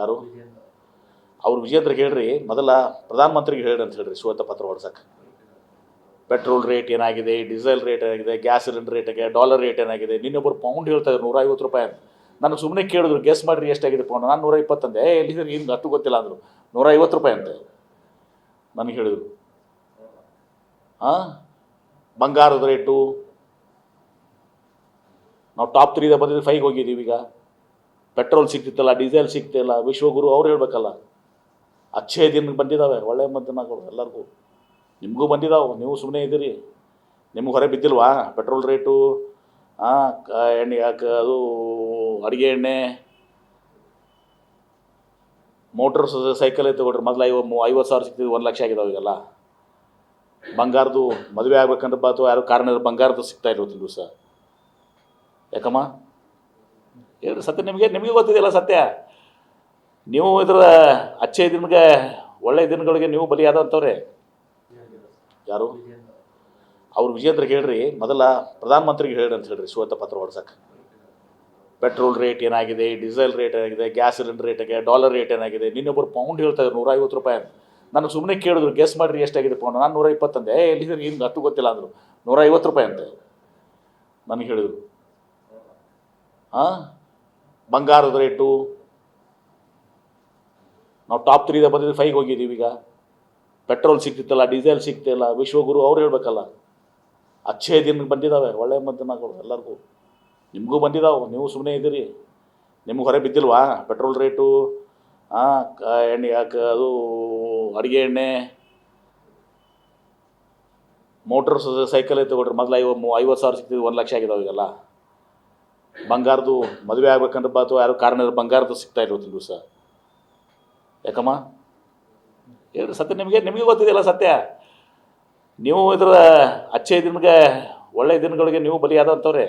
ಯಾರು ಅವ್ರು ವಿಜೇಂದ್ರಿಗೆ ಹೇಳ್ರಿ, ಮೊದಲ ಪ್ರಧಾನಮಂತ್ರಿಗೆ ಹೇಳ್ರಿ ಅಂತ ಹೇಳ್ರಿ ಶ್ವೇತ ಪತ್ರ ಹೊಡ್ಸಕ್ಕೆ. ಪೆಟ್ರೋಲ್ ರೇಟ್ ಏನಾಗಿದೆ, ಡೀಸೆಲ್ ರೇಟ್ ಏನಾಗಿದೆ, ಗ್ಯಾಸ್ ಸಿಲಿಂಡರ್ ರೇಟ್ ಆಗಿದೆ, ಡಾಲರ್ ರೇಟ್ ಏನಾಗಿದೆ. ನಿನ್ನೊಬ್ಬರು ಪೌಂಡ್ ಹೇಳ್ತಾರೆ 150 ರೂಪಾಯಿ ಅಂತ. ನನಗೆ ಸುಮ್ಮನೆ ಕೇಳಿದ್ರು ಗೆಸ್ ಮಾಡಿರಿ ಎಷ್ಟಾಗಿದೆ ಪೌಂಡ್. ನಾನು 120 ಅಂದೆ. ಎಲ್ಲಿದ್ರೆ ಏನು ಅಷ್ಟು ಗೊತ್ತಿಲ್ಲ ಅಂದರು. 150 ರೂಪಾಯಿ ಅಂತೆ ನನಗೆ ಹೇಳಿದರು. ಬಂಗಾರದ ರೇಟು ನಾವು ಟಾಪ್ 3 ಬಂದಿದ್ದು 5 ಹೋಗಿದ್ದೀವಿ. ಈಗ ಪೆಟ್ರೋಲ್ ಸಿಗ್ತಿತ್ತಲ್ಲ, ಡೀಸೆಲ್ ಸಿಗ್ತಿಲ್ಲ. ವಿಶ್ವಗುರು ಅವ್ರು ಹೇಳ್ಬೇಕಲ್ಲ. ಅಚ್ಚೇ ದಿನಕ್ಕೆ ಬಂದಿದ್ದಾವೆ ಒಳ್ಳೆ ಮದ್ದನಾಗಳು ಎಲ್ಲರಿಗೂ. ನಿಮಗೂ ಬಂದಿದ್ದಾವೆ, ನೀವು ಸುಮ್ಮನೆ ಇದ್ದೀರಿ. ನಿಮ್ಗೆ ಹೊರೆ ಬಿದ್ದಿಲ್ವಾ ಪೆಟ್ರೋಲ್ ರೇಟು? ಎಣ್ಣೆ ಯಾಕೆ ಅದು ಅಡುಗೆ ಎಣ್ಣೆ, ಮೋಟ್ರ್ ಸೈಕಲೇ ತೊಗೊಳ್ರಿ. ಮೊದಲು 50,000 ಸಿಗ್ತಿದ್ದು 1 ಲಕ್ಷ ಆಗಿದ್ದಾವೆ ಈಗೆಲ್ಲ. ಬಂಗಾರದು ಮದುವೆ ಆಗ್ಬೇಕಂದ್ರೆ ಅಥವಾ ಯಾರು ಕಾರಣ ಬಂಗಾರದು ಸಿಗ್ತಾ ಇರೋದು ದಿವಸ. ಯಾಕಮ್ಮ ಹೇಳ್ರಿ ಸತ್ಯ. ನಿಮಗೆ ಗೊತ್ತಿದೆಯಲ್ಲ ಸತ್ಯ. ನೀವು ಇದರ ಅಚ್ಚೆ ದಿನಗೆ ಒಳ್ಳೆಯ ದಿನಗಳಿಗೆ ನೀವು ಬಲಿಯಾದಂಥವ್ರೆ. ಯಾರು ಅವ್ರು ವಿಜೇಂದ್ರಿಗೆ ಹೇಳ್ರಿ, ಮೊದಲ ಪ್ರಧಾನಮಂತ್ರಿಗೆ ಹೇಳ್ರಿ ಅಂತ ಹೇಳ್ರಿ ಶ್ವೇತ ಪತ್ರ ಹೊಡ್ಸಕ್ಕೆ. ಪೆಟ್ರೋಲ್ ರೇಟ್ ಏನಾಗಿದೆ, ಡೀಸೆಲ್ ರೇಟ್ ಏನಾಗಿದೆ, ಗ್ಯಾಸ್ ಸಿಲಿಂಡರ್ ರೇಟ್ ಆಗಿದೆ, ಡಾಲರ್ ರೇಟ್ ಏನಾಗಿದೆ. ನಿನ್ನೊಬ್ಬರು ಪೌಂಡ್ ಹೇಳ್ತಾರೆ 150 ರೂಪಾಯಿ ಅಂತ. ನನಗೆ ಸುಮ್ಮನೆ ಕೇಳಿದ್ರು ಗೆಸ್ ಮಾಡಿರಿ ಎಷ್ಟಾಗಿದೆ ಪೌಂಡ್. ನಾನು 120 ಅಂದೆ. ಎಲ್ಲಿದ್ರೆ ಏನು ಅಷ್ಟು ಗೊತ್ತಿಲ್ಲ ಅಂದರು. 150 ರೂಪಾಯಿ ಅಂತೆ ನನಗೆ ಹೇಳಿದರು. ಬಂಗಾರದ ರೇಟು ನಾವು ಟಾಪ್ 3 ಬಂದಿದ್ದು 5 ಹೋಗಿದ್ದೀವಿ. ಈಗ ಪೆಟ್ರೋಲ್ ಸಿಗ್ತಿತ್ತಲ್ಲ, ಡೀಸೆಲ್ ಸಿಗ್ತಿಲ್ಲ. ವಿಶ್ವಗುರು ಅವ್ರು ಹೇಳ್ಬೇಕಲ್ಲ. ಅಚ್ಚೇ ದಿನಕ್ಕೆ ಬಂದಿದ್ದಾವೆ ಒಳ್ಳೆ ಮದ್ದನಾಗಳು ಎಲ್ಲರಿಗೂ. ನಿಮಗೂ ಬಂದಿದ್ದಾವೆ, ನೀವು ಸುಮ್ಮನೆ ಇದ್ದೀರಿ. ನಿಮ್ಗೆ ಹೊರೆ ಬಿದ್ದಿಲ್ವಾ ಪೆಟ್ರೋಲ್ ರೇಟು? ಎಣ್ಣೆ ಯಾಕೆ ಅದು ಅಡುಗೆ ಎಣ್ಣೆ, ಮೋಟ್ರ್ ಸೈಕಲೇ ತೊಗೊಳ್ರಿ. ಮೊದಲು 50,000 ಸಿಗ್ತಿದ್ದು 1 ಲಕ್ಷ ಆಗಿದ್ದಾವೆ ಈಗೆಲ್ಲ. ಬಂಗಾರದು ಮದುವೆ ಆಗ್ಬೇಕಂದ್ರೆ ಅಥವಾ ಯಾರು ಕಾರಣ ಬಂಗಾರದು ಸಿಗ್ತಾ ಇರೋದು ದಿವಸ. ಯಾಕಮ್ಮ ಹೇಳ್ರಿ ಸತ್ಯ. ನಿಮಗೆ ಗೊತ್ತಿದೆಯಲ್ಲ ಸತ್ಯ. ನೀವು ಇದರ ಅಚ್ಚೆ ದಿನಗೆ ಒಳ್ಳೆಯ ದಿನಗಳಿಗೆ ನೀವು ಬಲಿಯಾದಂಥವ್ರೆ.